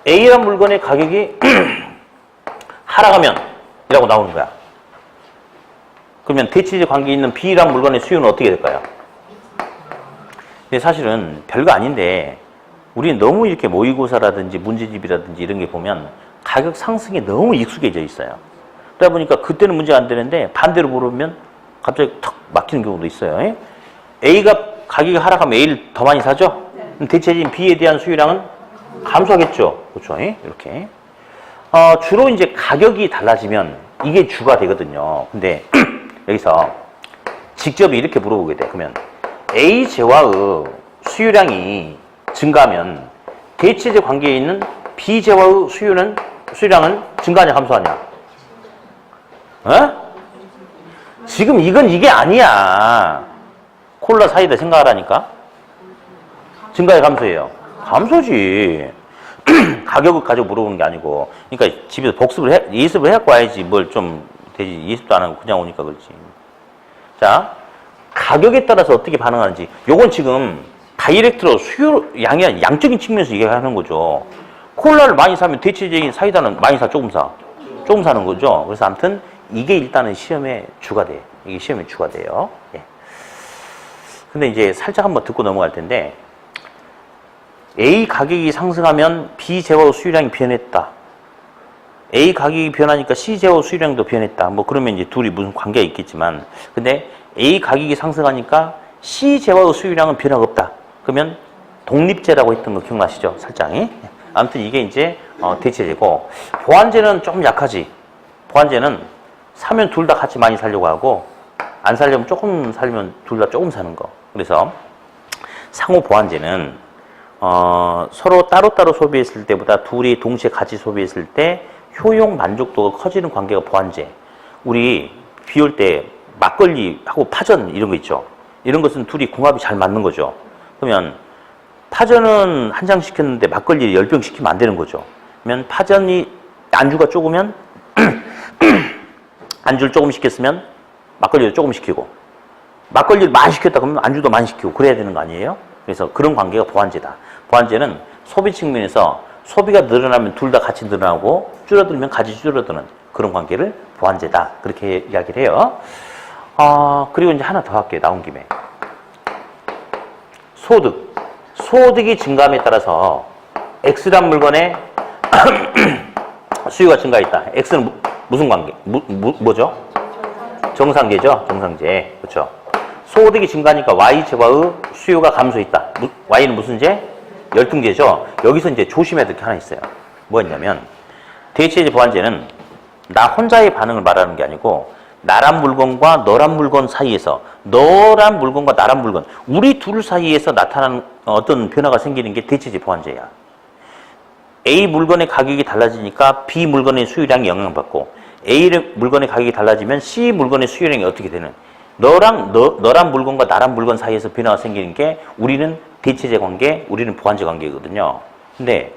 A라는 물건의 가격이 하락하면 이라고 나오는 거야. 그러면 대체적 관계에 있는 B라는 물건의 수요는 어떻게 될까요? 근데 사실은 별거 아닌데 우리는 너무 이렇게 모의고사라든지 문제집이라든지 이런 게 보면 가격 상승에 너무 익숙해져 있어요. 그러다 보니까 그때는 문제가 안 되는데 반대로 물으면 갑자기 턱 막히는 경우도 있어요. A가 가격이 하락하면 A를 더 많이 사죠? 그럼 대체적인 B에 대한 수요량은 감소하겠죠? 그렇죠? 이렇게. 주로 이제 가격이 달라지면 이게 주가 되거든요. 근데 여기서 직접 이렇게 물어보게 돼. 그러면 A 재화의 수요량이 증가하면 대체적 관계에 있는 B 재화의 수요량은 증가하냐 감소하냐? 지금 이게 아니야. 콜라 사이다 생각하라니까. 증가해 감소해요? 감소지. 가격을 가지고 물어보는 게 아니고. 그러니까 집에서 예습을 해갖고 와야지 뭘 좀 되지. 예습도 안 하고 그냥 오니까 그렇지. 자, 가격에 따라서 어떻게 반응하는지. 요건 지금 다이렉트로 수요, 양이 양적인 측면에서 얘기하는 거죠. 콜라를 많이 사면 대체적인 사이다는 많이 사, 조금 사. 조금 사는 거죠. 그래서 아무튼 이게 일단은 시험에 주가 돼. 이게 시험에 주가 돼요. 예. 근데 이제 살짝 한번 듣고 넘어갈 텐데, A 가격이 상승하면 B 제어 수요량이 변했다. A 가격이 변하니까 C 제어 수요량도 변했다. 뭐 그러면 이제 둘이 무슨 관계가 있겠지만, 근데 A 가격이 상승하니까 C 제어 수요량은 변화가 없다. 그러면 독립제라고 했던 거 기억나시죠? 살짝이. 아무튼 이게 이제 대체제고, 보완제는 조금 약하지. 보완제는 사면 둘 다 같이 많이 살려고 하고, 안 살려면 조금 살면 둘 다 조금 사는 거. 그래서 상호 보완제는 서로 따로따로 소비했을 때보다 둘이 동시에 같이 소비했을 때 효용 만족도가 커지는 관계가 보완제. 우리 비 올 때 막걸리하고 파전 이런 거 있죠. 이런 것은 둘이 궁합이 잘 맞는 거죠. 그러면 파전은 한 장 시켰는데 막걸리 10병 시키면 안 되는 거죠. 그러면 파전이 안주가 적으면 안주를 조금 시켰으면 막걸리를 조금 시키고, 막걸리를 많이 시켰다 그러면 안주도 많이 시키고 그래야 되는 거 아니에요? 그래서 그런 관계가 보완제다. 보완제는 소비 측면에서 소비가 늘어나면 둘 다 같이 늘어나고 줄어들면 같이 줄어드는 그런 관계를 보완제다. 그렇게 이야기를 해요. 그리고 이제 하나 더 할게요. 나온 김에. 소득. 소득이 증가함에 따라서 X란 물건의 수요가 증가했다. X는 무슨 관계? 뭐죠? 정상제죠. 정상제. 그렇죠. 소득이 증가하니까 Y제와의 수요가 감소했다. Y는 무슨 제? 열등제죠. 여기서 이제 조심해야 될 게 하나 있어요. 뭐였냐면, 대체제 보완제는 나 혼자의 반응을 말하는 게 아니고, 나란 물건과 너란 물건 사이에서, 너란 물건과 나란 물건, 우리 둘 사이에서 나타나는 어떤 변화가 생기는 게 대체제 보완제야. A 물건의 가격이 달라지니까 B 물건의 수요량이 영향받고, A 물건의 가격이 달라지면 C 물건의 수요량이 어떻게 되는, 너란 물건과 나란 물건 사이에서 변화가 생기는 게 우리는 대체제 관계, 우리는 보완제 관계거든요. 근데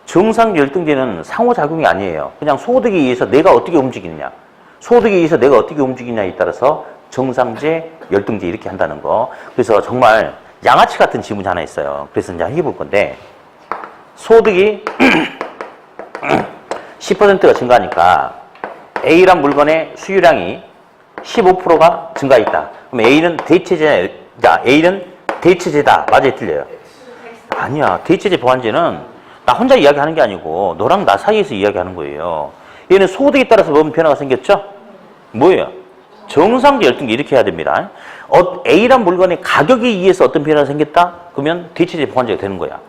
정상 열등제는 상호작용이 아니에요. 그냥 소득에 의해서 내가 어떻게 움직이느냐, 소득에 의해서 내가 어떻게 움직이냐에 따라서 정상제, 열등제 이렇게 한다는 거. 그래서 정말 양아치 같은 지문이 하나 있어요. 그래서 이제 해볼 건데, 소득이 10%가 증가하니까 A란 물건의 수요량이 15%가 증가했다. 그럼 A는 대체제다. A는 대체제다. 맞아요? 틀려요? 아니야. 대체제 보완제는 나 혼자 이야기하는 게 아니고 너랑 나 사이에서 이야기하는 거예요. 얘는 소득에 따라서 뭔 변화가 생겼죠? 뭐예요? 정상제 열등제 이렇게 해야 됩니다. A란 물건의 가격에 의해서 어떤 변화가 생겼다? 그러면 대체제 보완제가 되는 거야.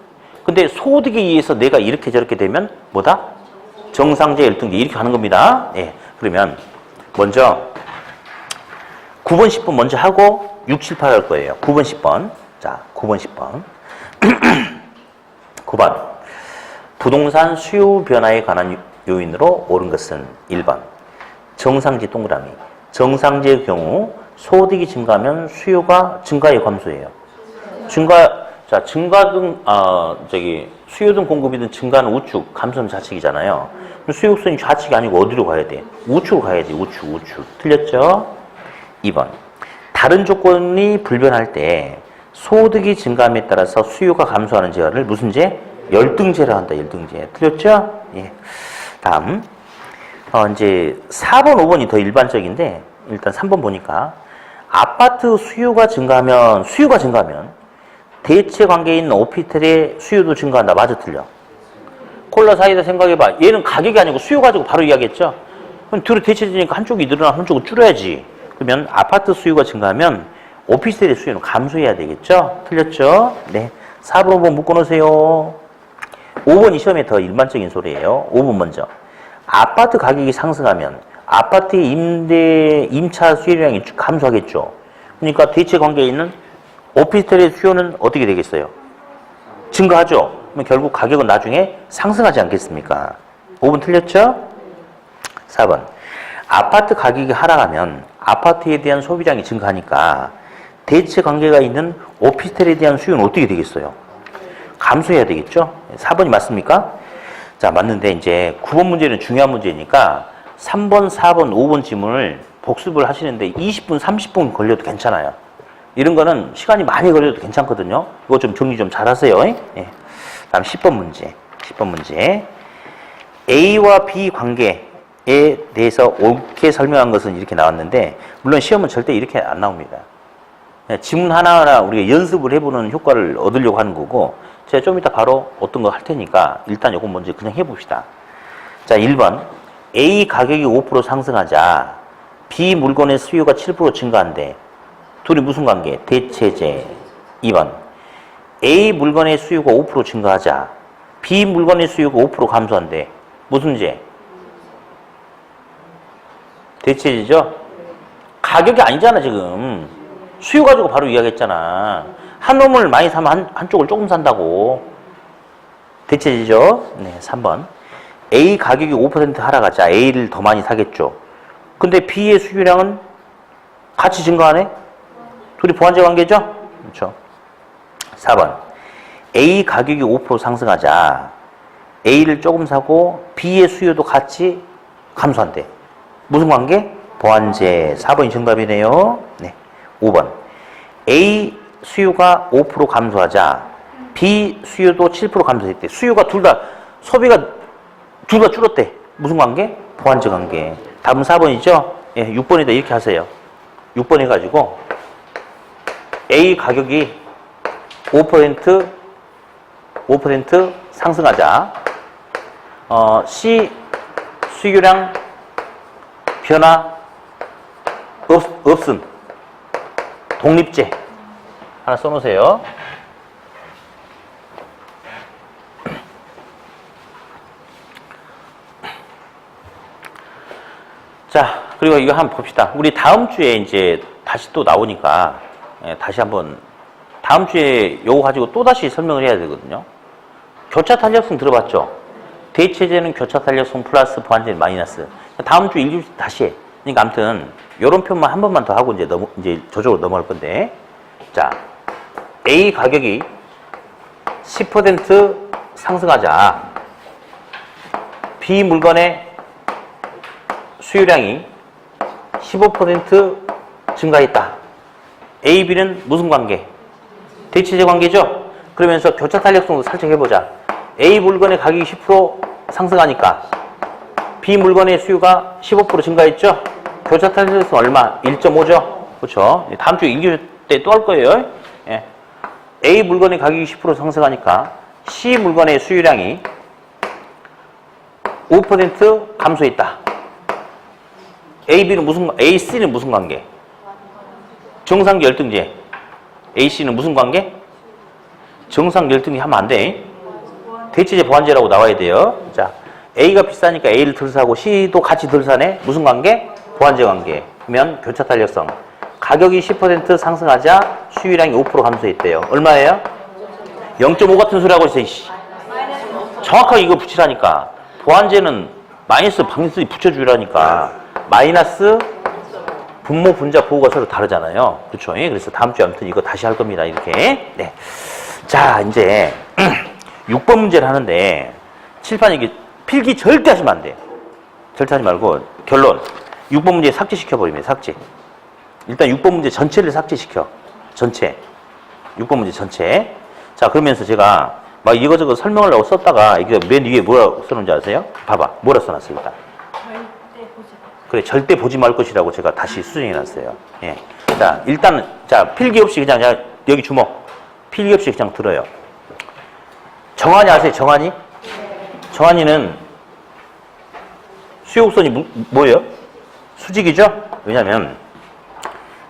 근데 소득에 의해서 내가 이렇게 저렇게 되면 뭐다? 정상제 열등제 이렇게 하는 겁니다. 예. 그러면 먼저 9번, 10번 먼저 하고 6, 7, 8 할 거예요. 9번, 10번. 자, 9번, 10번. 9번. 부동산 수요 변화에 관한 요인으로 옳은 것은 1번. 정상제 동그라미. 정상제의 경우 소득이 증가하면 수요가 증가에 감소해요. 증가등, 수요든 공급이든 증가는 우측, 감소는 좌측이잖아요. 수요선이 좌측이 아니고 어디로 가야 돼? 우측으로 가야 돼. 우측. 틀렸죠? 2번. 다른 조건이 불변할 때 소득이 증가함에 따라서 수요가 감소하는 제어를 무슨 제? 열등제라 한다. 열등제. 틀렸죠? 예. 다음. 이제 4번, 5번이 더 일반적인데 일단 3번 보니까 아파트 수요가 증가하면 대체 관계에 있는 오피스텔의 수요도 증가한다. 맞아, 틀려? 콜라 사이다 생각해봐. 얘는 가격이 아니고 수요 가지고 바로 이야기했죠? 그럼 둘이 대체되니까 한쪽이 늘어나면 한쪽은 줄여야지. 그러면 아파트 수요가 증가하면 오피스텔의 수요는 감소해야 되겠죠? 틀렸죠? 네. 4번, 5번 묶어놓으세요. 5번이 시험에 더 일반적인 소리예요. 5번 먼저. 아파트 가격이 상승하면 아파트의 임차 수요량이 감소하겠죠? 그러니까 대체 관계에 있는 오피스텔의 수요는 어떻게 되겠어요? 증가하죠? 그럼 결국 가격은 나중에 상승하지 않겠습니까? 5번 틀렸죠? 4번. 아파트 가격이 하락하면 아파트에 대한 소비량이 증가하니까 대체 관계가 있는 오피스텔에 대한 수요는 어떻게 되겠어요? 감소해야 되겠죠? 4번이 맞습니까? 자, 맞는데 이제 9번 문제는 중요한 문제니까 3번, 4번, 5번 지문을 복습을 하시는데 20분, 30분 걸려도 괜찮아요. 이런 거는 시간이 많이 걸려도 괜찮거든요. 이거 좀 정리 좀 잘 하세요. 예. 다음 10번 문제. 10번 문제. A와 B 관계에 대해서 옳게 설명한 것은 이렇게 나왔는데, 물론 시험은 절대 이렇게 안 나옵니다. 지문 하나하나 우리가 연습을 해보는 효과를 얻으려고 하는 거고, 제가 좀 이따 바로 어떤 거 할 테니까 일단 요거 먼저 그냥 해봅시다. 자, 1번. A 가격이 5% 상승하자 B 물건의 수요가 7% 증가한대. 둘이 무슨 관계? 대체제. 2번. A 물건의 수요가 5% 증가하자 B 물건의 수요가 5% 감소한대. 무슨 제? 대체제죠? 가격이 아니잖아, 지금. 수요 가지고 바로 이야기했잖아. 한 놈을 많이 사면 한쪽을 조금 산다고. 대체제죠? 네, 3번. A 가격이 5% 하락하자 A를 더 많이 사겠죠. 근데 B의 수요량은 같이 증가하네? 둘이 보완제 관계죠? 그렇죠. 4번. A 가격이 5% 상승하자 A를 조금 사고 B의 수요도 같이 감소한대. 무슨 관계? 보완제. 4번이 정답이네요. 네. 5번. A 수요가 5% 감소하자 B 수요도 7% 감소했대. 수요가 둘 다, 소비가 둘 다 줄었대. 무슨 관계? 보완제 관계. 답은 4번이죠? 예, 6번에다 이렇게 하세요. 6번 해가지고 A 가격이 5% 상승하자 C 수요량 변화 없음. 독립제 하나 써놓으세요. 자, 그리고 이거 한번 봅시다. 우리 다음 주에 이제 다시 또 나오니까 다시 한번 다음 주에 요거 가지고 또 다시 설명을 해야 되거든요. 교차 탄력성 들어봤죠? 대체제는 교차 탄력성 플러스 보완제는 마이너스. 다음 주 1교시 다시 해. 그러니까 아무튼 요런 표만 한 번만 더 하고 이제 저쪽으로 넘어갈 건데. 자, A 가격이 10% 상승하자 B 물건의 수요량이 15% 증가했다. A, B는 무슨 관계? 대체제 관계죠? 그러면서 교차 탄력성도 살짝 해보자. A 물건의 가격이 10% 상승하니까 B 물건의 수요가 15% 증가했죠? 교차 탄력성 얼마? 1.5죠? 그렇죠? 다음 주에 1교시 때 또 할 거예요. 예. A 물건의 가격이 10% 상승하니까 C 물건의 수요량이 5% 감소했다. A, B는 A, C는 무슨 관계? 정상 열등제. A, C는 무슨 관계? 정상 열등제 하면 안 돼. 대체제 보완제라고 나와야 돼요. 자, A가 비싸니까 A를 덜 사고 C도 같이 덜 사네. 무슨 관계? 보완제 관계. 그러면 교차 탄력성. 가격이 10% 상승하자 수요량이 5% 감소했대요. 얼마예요? 0.5 같은 소리 하고 있어요. 정확하게 이거 붙이라니까. 보완제는 마이너스 방수 붙여주라니까. 마이너스 분모 분자 보호가 서로 다르잖아요. 그렇죠? 그래서 다음 주에 아무튼 이거 다시 할 겁니다. 이렇게. 네. 자, 이제 6번 문제를 하는데 칠판 이게 필기 절대 하시면 안 돼. 절대 하지 말고 결론. 6번 문제 삭제시켜버리면 삭제. 일단 6번 문제 전체를 삭제시켜. 전체. 6번 문제 전체. 자, 그러면서 제가 막 이거저거 설명하려고 썼다가 이게 맨 위에 뭐라고 써놓은지 아세요? 봐봐. 뭐라 써놨어요, 일단. 그래, 절대 보지 말 것이라고 제가 다시 수정해놨어요. 예. 자, 일단, 자, 필기 없이 그냥, 여기 주목. 필기 없이 그냥 들어요. 정한이 아세요, 정한이? 정한이는 수요곡선이 뭐예요? 수직이죠? 왜냐면,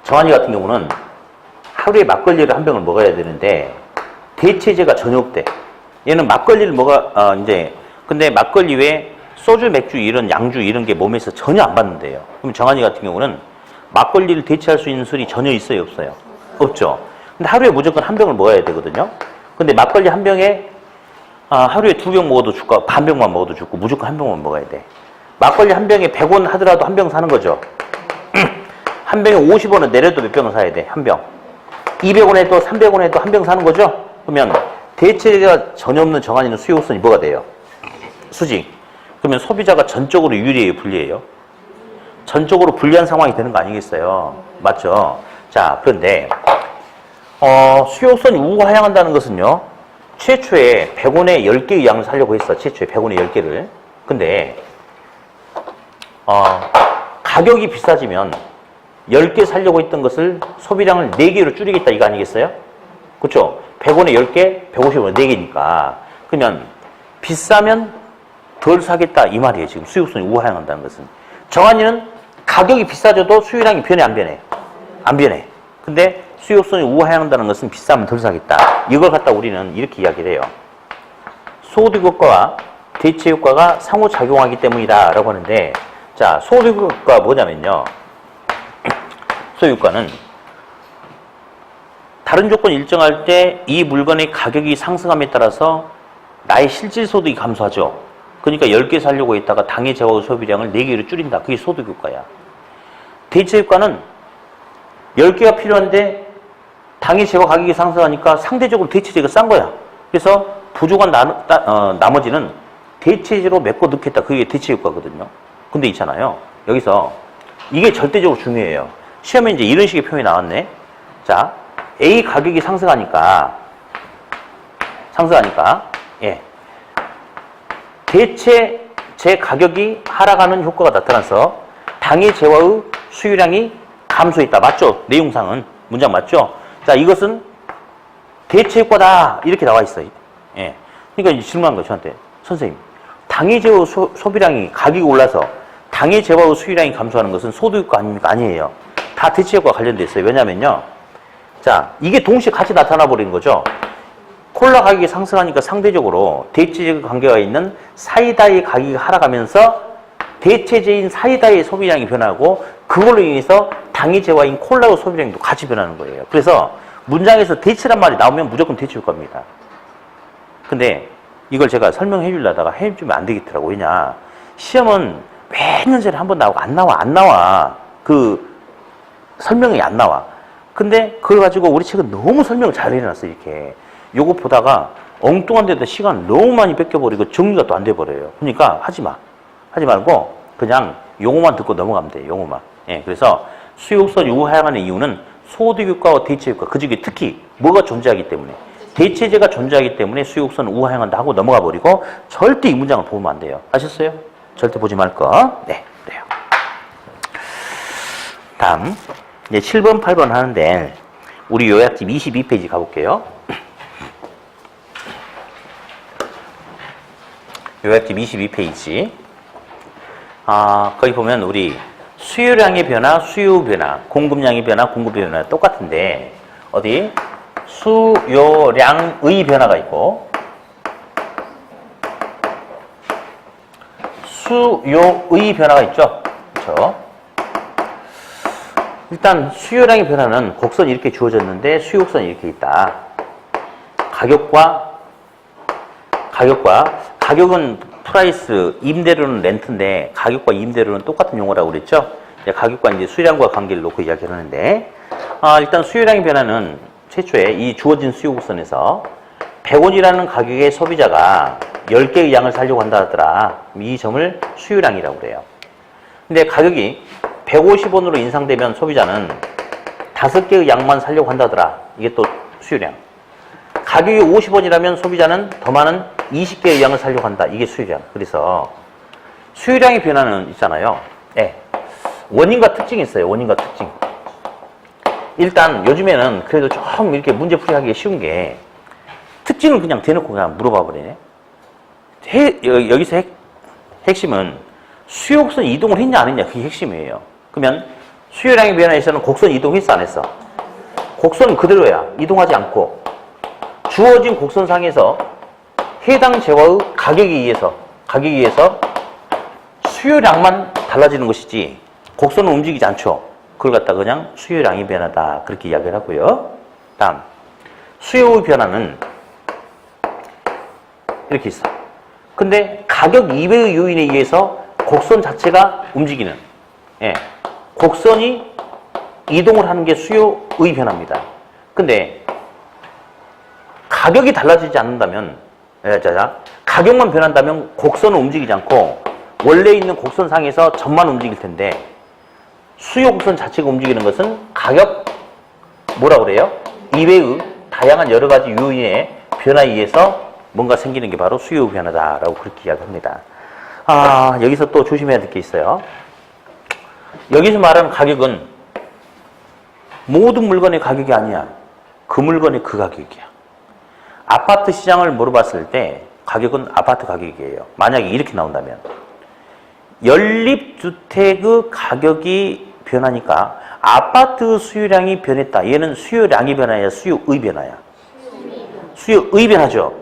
정한이 같은 경우는 하루에 막걸리를 한 병을 먹어야 되는데, 대체제가 전혀 없대. 얘는 막걸리를 근데 막걸리 외에 소주, 맥주, 이런 양주, 이런 게 몸에서 전혀 안 받는데요. 그럼 정한이 같은 경우는 막걸리를 대체할 수 있는 술이 전혀 있어요, 없어요? 없죠. 근데 하루에 무조건 한 병을 먹어야 되거든요. 근데 막걸리 한 병에 하루에 2병 먹어도 죽고 반 병만 먹어도 죽고 무조건 한 병만 먹어야 돼. 막걸리 한 병에 100원 하더라도 한 병 사는 거죠. 한 병에 50원은 내려도 몇 병을 사야 돼, 한 병. 200원에 또 300원에 또 한 병 사는 거죠. 그러면 대체가 전혀 없는 정한이는 수요선이 뭐가 돼요? 수직. 그러면 소비자가 전적으로 유리해요, 불리해요? 전적으로 불리한 상황이 되는 거 아니겠어요? 맞죠? 자, 그런데 수요선이 우가 하향한다는 것은요, 최초에 100원에 10개의 양을 사려고 했어. 최초에 100원에 10개를. 근데, 가격이 비싸지면 10개 사려고 했던 것을 소비량을 4개로 줄이겠다 이거 아니겠어요? 그렇죠? 100원에 10개, 150원에 4개니까. 그러면 비싸면 덜 사겠다 이 말이에요. 지금 수요선이 우하향한다는 것은. 정한이는 가격이 비싸져도 수요량이 변해 안 변해? 안 변해. 근데 수요선이 우하향한다는 것은 비싸면 덜 사겠다. 이걸 갖다 우리는 이렇게 이야기를 해요. 소득 효과와 대체 효과가 상호작용하기 때문이다 라고 하는데, 자, 소득 효과가 뭐냐면요, 소득 효과는 다른 조건이 일정할 때 이 물건의 가격이 상승함에 따라서 나의 실질 소득이 감소하죠. 그러니까 10개 사려고 했다가 당해 재화 소비량을 4개로 줄인다. 그게 소득 효과야. 대체 효과는 10개가 필요한데 당해 재화 가격이 상승하니까 상대적으로 대체재가 싼 거야. 그래서 부족한 나머지는 대체재로 메꿔 넣겠다. 그게 대체 효과거든요. 근데 있잖아요, 여기서 이게 절대적으로 중요해요. 시험에 이제 이런 식의 표현이 나왔네. 자, A 가격이 상승하니까, 예. 대체재 가격이 하락하는 효과가 나타나서 당해 재화의 수요량이 감소했다. 맞죠? 내용상은. 문장 맞죠? 자, 이것은 대체 효과다. 이렇게 나와 있어요. 예. 그러니까 질문한 거예요, 저한테. 선생님, 당해 재화 소비량이 가격이 올라서 당해 재화의 수요량이 감소하는 것은 소득 효과 아닙니까? 아니에요. 다 대체 효과가 관련돼 있어요. 왜냐면요, 자, 이게 동시에 같이 나타나 버리는 거죠. 콜라 가격이 상승하니까 상대적으로 대체재 관계가 있는 사이다의 가격이 하락하면서 대체재인 사이다의 소비량이 변하고, 그걸로 인해서 당해 재화인 콜라의 소비량도 같이 변하는 거예요. 그래서 문장에서 대체란 말이 나오면 무조건 대체 효과입니다. 근데 이걸 제가 설명해 주려다가 해주면 안 되겠더라고. 왜냐, 시험은 몇 년 전에 한 번 나오고 안 나와. 그 설명이 안 나와. 근데 그걸 가지고 우리 책은 너무 설명을 잘 해놨어. 이렇게 요거 보다가 엉뚱한 데다 시간 너무 많이 뺏겨버리고 정리가 또 안 돼버려요. 그러니까 하지 말고 그냥 용어만 듣고 넘어가면 돼요. 용어만. 예, 그래서 수요선 우하향하는 이유는 소득 효과와 대체 효과, 그 중에 특히 뭐가 존재하기 때문에, 대체재가 존재하기 때문에 수요선 우하향한다 하고 넘어가 버리고 절대 이 문장을 보면 안 돼요. 아셨어요? 절대 보지 말 거. 네, 그래요. 다음 이제 7번, 8번 하는데 우리 요약집 22페이지 가볼게요. 요약집 22페이지. 거기 보면 우리 수요량의 변화, 수요 변화, 공급량의 변화, 공급의 변화 똑같은데, 어디? 수요량의 변화가 있고 수요의 변화가 있죠. 그렇죠? 일단 수요량의 변화는 곡선이 이렇게 주어졌는데 수요곡선이 이렇게 있다. 가격은 프라이스, 임대료는 렌트인데 가격과 임대료는 똑같은 용어라고 그랬죠. 가격과 이제 수요량과 관계를 놓고 이야기를 하는데, 일단 수요량의 변화는 최초에 이 주어진 수요곡선에서 100원이라는 가격의 소비자가 10개의 양을 사려고 한다 하더라. 이 점을 수요량이라고 그래요. 근데 가격이 150원으로 인상되면 소비자는 5개의 양만 사려고 한다더라. 이게 또 수요량. 가격이 50원이라면 소비자는 더 많은 20개의 양을 사려고 한다. 이게 수요량. 그래서 수요량의 변화는 있잖아요. 네. 원인과 특징이 있어요. 원인과 특징. 일단 요즘에는 그래도 좀 이렇게 문제풀이하기 쉬운 게, 특징을 그냥 대놓고 그냥 물어봐 버리네. 여기서 핵심은 수요곡선 이동을 했냐 안 했냐, 그게 핵심이에요. 그러면 수요량의 변화에서는 곡선 이동했어 안 했어? 곡선은 그대로야. 이동하지 않고 주어진 곡선상에서 해당 재화의 가격에 의해서 수요량만 달라지는 것이지 곡선은 움직이지 않죠. 그걸 갖다 그냥 수요량의 변화다, 그렇게 이야기를 하고요. 다음, 수요의 변화는 이렇게 있어. 근데 가격 이외의 요인에 의해서 곡선 자체가 움직이는, 곡선이 이동을 하는 게 수요의 변화입니다. 근데 가격이 달라지지 않는다면, 가격만 변한다면 곡선은 움직이지 않고 원래 있는 곡선상에서 점만 움직일 텐데, 수요 곡선 자체가 움직이는 것은 가격, 뭐라 그래요? 이외의 다양한 여러 가지 요인의 변화에 의해서 뭔가 생기는 게 바로 수요 변화다라고 그렇게 이야기합니다. 여기서 또 조심해야 될 게 있어요. 여기서 말하는 가격은 모든 물건의 가격이 아니야. 그 물건의 그 가격이야. 아파트 시장을 물어봤을 때 가격은 아파트 가격이에요. 만약에 이렇게 나온다면 연립주택의 가격이 변하니까 아파트 수요량이 변했다. 얘는 수요량이 변화야, 수요의 변화야? 수요의 변화죠.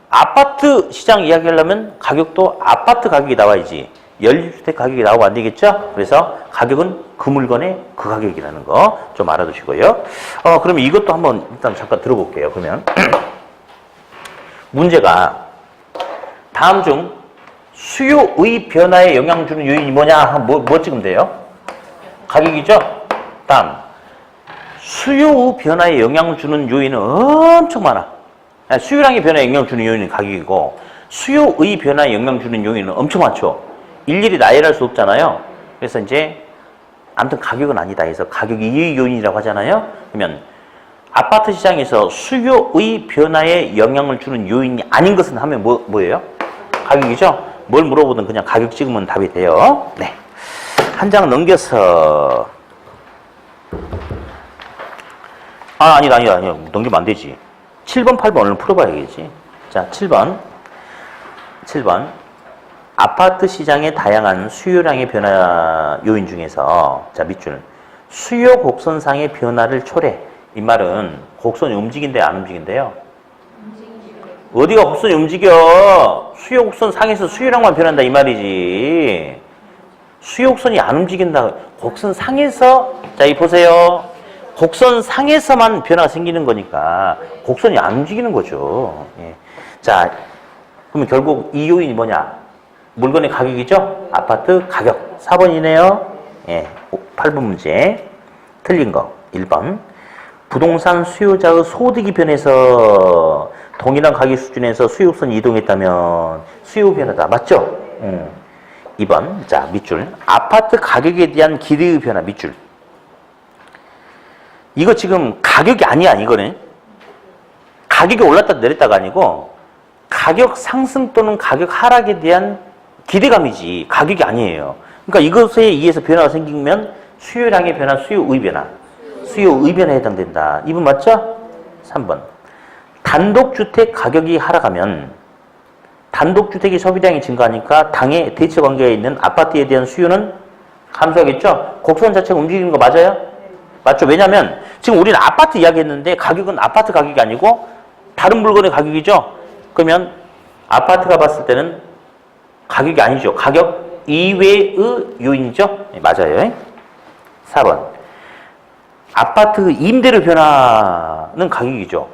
아파트 시장 이야기하려면 가격도 아파트 가격이 나와야지 연립주택 가격이 나오면 안 되겠죠? 그래서 가격은 그 물건의 그 가격이라는 거 좀 알아두시고요. 그러면 이것도 한번 일단 잠깐 들어볼게요. 그러면 문제가 다음 중 수요의 변화에 영향 주는 요인이 뭐냐? 뭐 찍으면 돼요? 가격이죠? 다음 수요의 변화에 영향을 주는 요인은 엄청 많아. 수요량의 변화에 영향을 주는 요인은 가격이고 수요의 변화에 영향을 주는 요인은 엄청 많죠. 일일이 나열할 수 없잖아요. 그래서 이제 아무튼 가격은 아니다 해서 가격이 이 요인이라고 하잖아요. 그러면 아파트 시장에서 수요의 변화에 영향을 주는 요인이 아닌 것은 하면 뭐예요? 가격이죠? 뭘 물어보든 그냥 가격 찍으면 답이 돼요. 네. 한 장 넘겨서 아니다. 넘기면 안 되지. 7번, 8번 얼른 풀어봐야겠지. 자, 7번. 아파트 시장의 다양한 수요량의 변화 요인 중에서 자, 밑줄. 수요 곡선상의 변화를 초래. 이 말은 곡선이 움직인대 안 움직인대요? 어디가 곡선이 움직여? 수요 곡선 상에서 수요량만 변한다 이 말이지. 수요 곡선이 안 움직인다. 곡선 상에서 자, 이 보세요. 곡선 상에서만 변화가 생기는 거니까 곡선이 안 움직이는 거죠. 예. 자, 그러면 결국 이 요인이 뭐냐? 물건의 가격이죠? 아파트 가격. 4번이네요. 예. 8번 문제. 틀린 거. 1번. 부동산 수요자의 소득이 변해서 동일한 가격 수준에서 수요선이 이동했다면 수요 변화다. 맞죠? 2번. 자, 밑줄. 아파트 가격에 대한 기대의 변화. 밑줄. 이거 지금 가격이 아니야, 이거는. 가격이 올랐다 내렸다가 아니고 가격 상승 또는 가격 하락에 대한 기대감이지 가격이 아니에요. 그러니까 이것에 의해서 변화가 생기면 수요량의 변화, 수요의 변화. 수요의 변화에 해당된다. 2번 맞죠? 3번. 단독주택 가격이 하락하면 단독주택의 소비량이 증가하니까 당의 대체 관계에 있는 아파트에 대한 수요는 감소하겠죠? 곡선 자체가 움직이는 거 맞아요? 맞죠? 왜냐면 지금 우리는 아파트 이야기했는데 가격은 아파트 가격이 아니고 다른 물건의 가격이죠? 그러면 아파트가 봤을 때는 가격이 아니죠. 가격 이외의 요인이죠? 네, 맞아요. 4번. 아파트 임대료 변화는 가격이죠.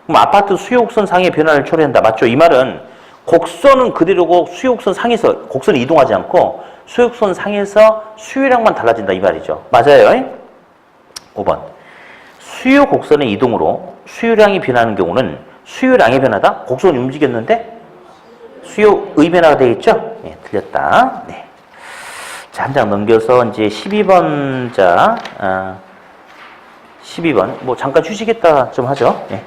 그럼 아파트 수요곡선 상의 변화를 초래한다. 맞죠? 이 말은 곡선은 그대로고 수요곡선 상에서 곡선이 이동하지 않고 수요곡선 상에서 수요량만 달라진다. 이 말이죠. 맞아요. 5번. 수요 곡선의 이동으로 수요량이 변하는 경우는 수요량의 변화다? 곡선이 움직였는데 수요의 변화가 되겠죠? 네, 틀렸다. 네. 자, 한 장 넘겨서 이제 12번 자, 12번. 뭐 잠깐 휴식했다 좀 하죠. 네.